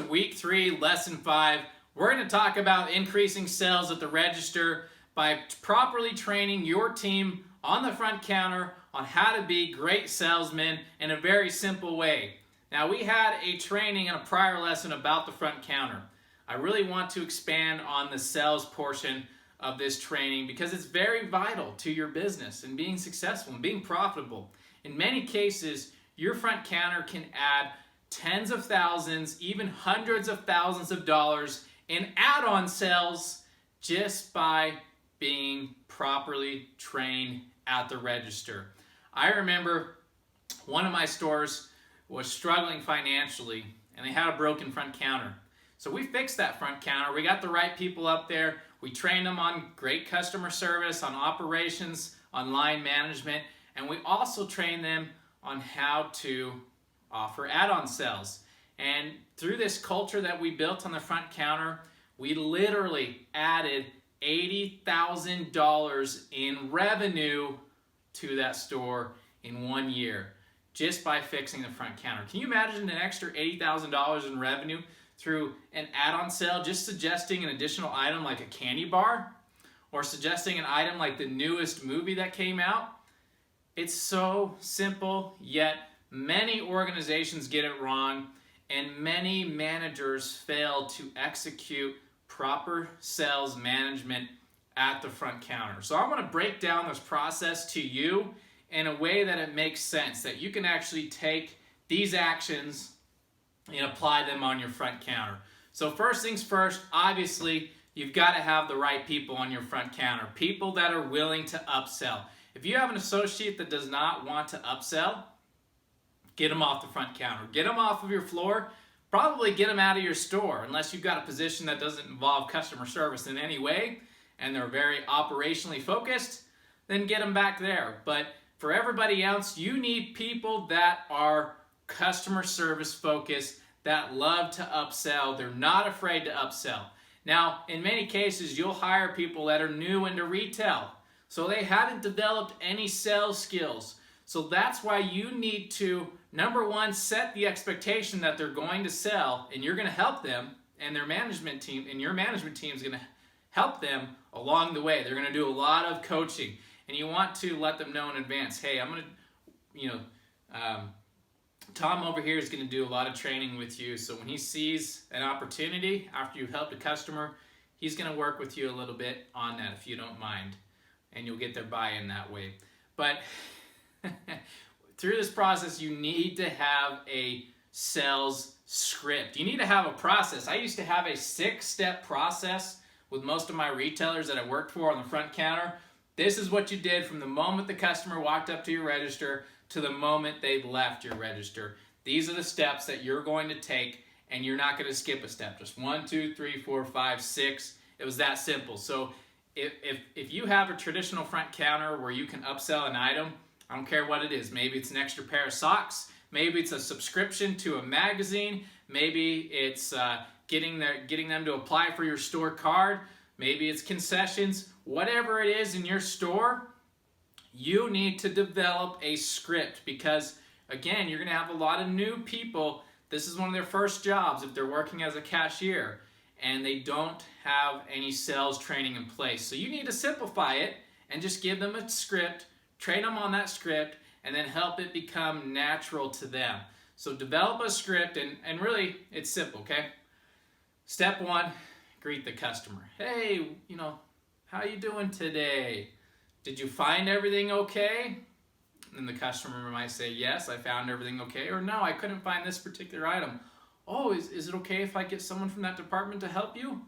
to week 3, lesson 5. We're going to talk about increasing sales at the register by properly training your team on the front counter on how to be great salesmen in a very simple way. Now, we had a training in a prior lesson about the front counter. I really want to expand on the sales portion of this training because it's very vital to your business and being successful and being profitable. In many cases, your front counter can add tens of thousands, even hundreds of thousands of dollars in add-on sales just by being properly trained at the register. I remember one of my stores was struggling financially and they had a broken front counter. So we fixed that front counter. We got the right people up there. We trained them on great customer service, on operations, on line management, and we also trained them on how to offer add-on sales. And through this culture that we built on the front counter, we literally added $80,000 in revenue to that store in 1 year just by fixing the front counter. Can you imagine an extra $80,000 in revenue through an add-on sale, just suggesting an additional item like a candy bar or suggesting an item like the newest movie that came out? It's so simple, yet many organizations get it wrong and many managers fail to execute proper sales management at the front counter. So I want to break down this process to you in a way that it makes sense, that you can actually take these actions and apply them on your front counter. So first things first, obviously, you've got to have the right people on your front counter, people that are willing to upsell. If you have an associate that does not want to upsell, get them off the front counter. Get them off of your floor. Probably get them out of your store unless you've got a position that doesn't involve customer service in any way and they're very operationally focused, then get them back there. But for everybody else, you need people that are customer service focused, that love to upsell. They're not afraid to upsell. Now, in many cases, you'll hire people that are new into retail, so they haven't developed any sales skills. So that's why you need to, number one, set the expectation that they're going to sell and you're going to help them, and their management team and your management team is going to help them along the way. They're going to do a lot of coaching, and you want to let them know in advance, hey, I'm going to, Tom over here is going to do a lot of training with you, so when he sees an opportunity after you've helped a customer, he's going to work with you a little bit on that if you don't mind, and you'll get their buy-in that way. But through this process, you need to have a sales script. You need to have a process. I used to have a 6-step process with most of my retailers that I worked for on the front counter. This is what you did from the moment the customer walked up to your register to the moment they left your register. These are the steps that you're going to take, and you're not going to skip a step. Just 1, 2, 3, 4, 5, 6. It was that simple. So if you have a traditional front counter where you can upsell an item, I don't care what it is. Maybe it's an extra pair of socks. Maybe it's a subscription to a magazine. Maybe it's getting them to apply for your store card. Maybe it's concessions. Whatever it is in your store, you need to develop a script because, again, you're going to have a lot of new people. This is one of their first jobs if they're working as a cashier and they don't have any sales training in place. So you need to simplify it and just give them a script, train them on that script, and then help it become natural to them. So develop a script, and really, it's simple, okay? Step 1, greet the customer. Hey, how you doing today? Did you find everything okay? And the customer might say, yes, I found everything okay. Or no, I couldn't find this particular item. Oh, is it okay if I get someone from that department to help you?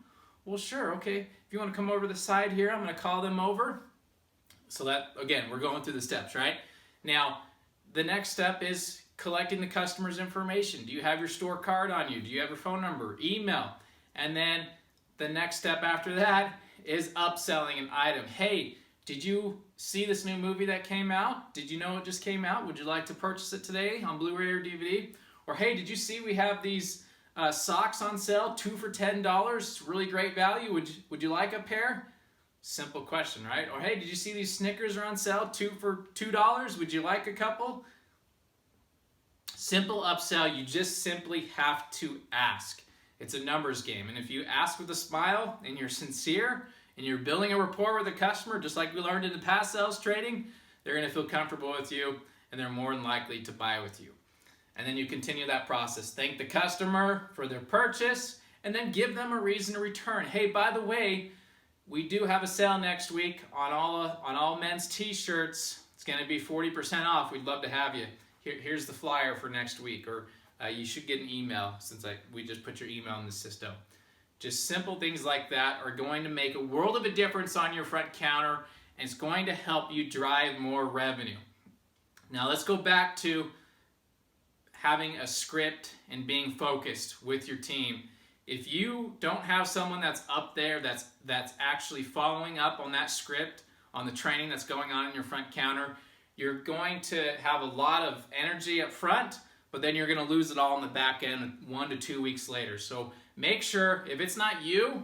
Well, sure, okay. If you want to come over to the side here, I'm going to call them over. So that, again, we're going through the steps, right? Now, the next step is collecting the customer's information. Do you have your store card on you? Do you have your phone number, email? And then the next step after that is upselling an item. Hey, did you see this new movie that came out? Did you know it just came out? Would you like to purchase it today on Blu-ray or DVD? Or hey, did you see we have these socks on sale, 2 for $10, really great value. Would you like a pair? Simple question, right? Or hey, did you see these Snickers are on sale, 2 for $2? Would you like a couple? Simple upsell. You just simply have to ask. It's a numbers game. And if you ask with a smile and you're sincere and you're building a rapport with a customer, just like we learned in the past sales training, they're going to feel comfortable with you and they're more than likely to buy with you. And then you continue that process. Thank the customer for their purchase and then give them a reason to return. Hey, by the way, we do have a sale next week on all men's t-shirts. It's going to be 40% off. We'd love to have you. Here's the flyer for next week. Or you should get an email since we just put your email in the system. Just simple things like that are going to make a world of a difference on your front counter, and it's going to help you drive more revenue. Now let's go back to having a script and being focused with your team. If you don't have someone that's up there that's actually following up on that script, on the training that's going on in your front counter, you're going to have a lot of energy up front, but then you're going to lose it all in the back end 1 to 2 weeks later. So make sure, if it's not you,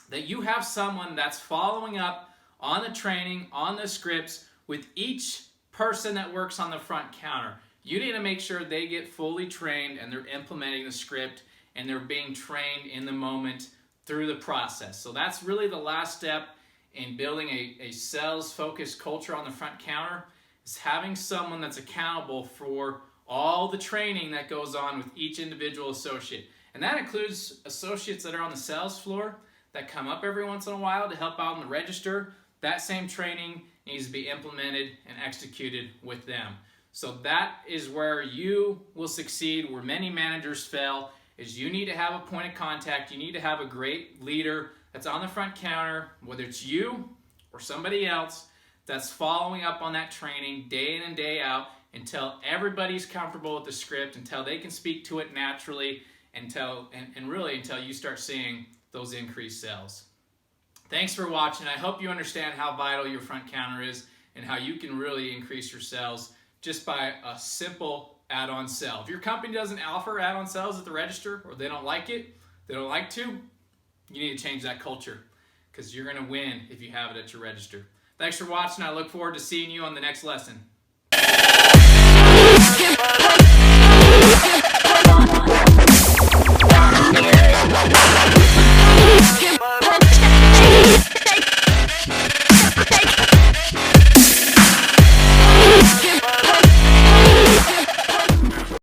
that you have someone that's following up on the training, on the scripts, with each person that works on the front counter. You need to make sure they get fully trained and they're implementing the script and they're being trained in the moment through the process. So that's really the last step in building a sales-focused culture on the front counter, is having someone that's accountable for all the training that goes on with each individual associate. And that includes associates that are on the sales floor that come up every once in a while to help out in the register. That same training needs to be implemented and executed with them. So that is where you will succeed, where many managers fail, is you need to have a point of contact. You need to have a great leader that's on the front counter, whether it's you or somebody else, that's following up on that training day in and day out until everybody's comfortable with the script, until they can speak to it naturally, until you start seeing those increased sales. Thanks for watching. I hope you understand how vital your front counter is and how you can really increase your sales just by a simple add-on sale. If your company doesn't offer add-on sales at the register, or they don't like it, they don't like to, you need to change that culture, because you're going to win if you have it at your register. Thanks for watching. I look forward to seeing you on the next lesson.